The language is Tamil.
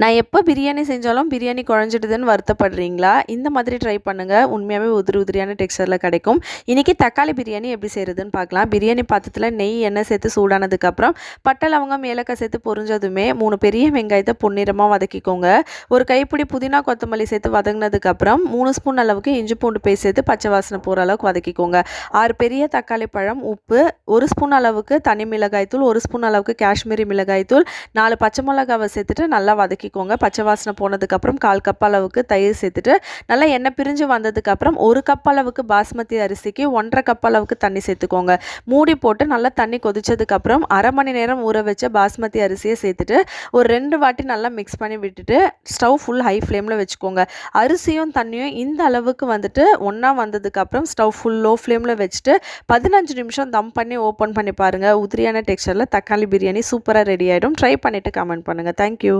நான் எப்போ பிரியாணி செஞ்சாலும் பிரியாணி குழஞ்சிடுதுன்னு வருத்தப்படுறீங்களா? இந்த மாதிரி ட்ரை பண்ணுங்கள். உண்மையாகவே உதிரி உதிரியான டெக்ஸ்சரில் கிடைக்கும். இன்றைக்கி தக்காளி பிரியாணி எப்படி செய்கிறதுன்னு பார்க்கலாம். பிரியாணி பாத்திரத்தில் நெய் எண்ணெய் சேர்த்து சூடானதுக்கப்புறம் பட்டை லவங்கம் ஏலக்காய் சேர்த்து பொரிஞ்சதுமே 3 பெரிய வெங்காயத்தை பொன்னிறமாக வதக்கிக்கோங்க. ஒரு கைப்பிடி புதினா கொத்தமல்லி சேர்த்து வதங்கினதுக்கப்புறம் 3 ஸ்பூன் அளவுக்கு இஞ்சி பூண்டு பேஸ்ட் சேர்த்து பச்சை வாசனை போகிற அளவுக்கு வதக்கிக்கோங்க. 6 பெரிய தக்காளி பழம், உப்பு, 1 ஸ்பூன் அளவுக்கு தனி மிளகாய்த்தூள், 1 ஸ்பூன் அளவுக்கு காஷ்மீரி மிளகாய்த்தூள், 4 பச்சை மிளகாவை சேர்த்துட்டு நல்லா வதக்கிக்கோங்க. பச்சை வாசனை போனதுக்கப்புறம் 1/4 கப் அளவுக்கு தயிர் சேர்த்துட்டு நல்லா எண்ணெய் பிரிஞ்சு வந்ததுக்கப்புறம் 1 கப் அளவுக்கு பாஸ்மதி அரிசிக்கு 1/2 கப் அளவுக்கு தண்ணி சேர்த்துக்கோங்க. மூடி போட்டு நல்லா தண்ணி கொதிச்சதுக்கப்புறம் 1/2 மணி நேரம் ஊற வச்ச பாஸ்மதி அரிசியை சேர்த்துட்டு ஒரு 2 வாட்டி நல்லா மிக்ஸ் பண்ணி விட்டுட்டு ஸ்டவ் ஃபுல் ஹை ஃப்ளேமில் வச்சுக்கோங்க. அரிசியும் தண்ணியும் இந்த அளவுக்கு வந்துட்டு ஒன்றா வந்ததுக்கப்புறம் ஸ்டவ் ஃபுல் லோ ஃப்ளேமில் வச்சுட்டு 15 நிமிஷம் தம் பண்ணி ஓப்பன் பண்ணி பாருங்கள். உதிரியான டெக்ஸ்சரில் தக்காளி பிரியாணி சூப்பராக ரெடி ஆகிடும். ட்ரை பண்ணிவிட்டு கமெண்ட் பண்ணுங்கள். தேங்க்யூ.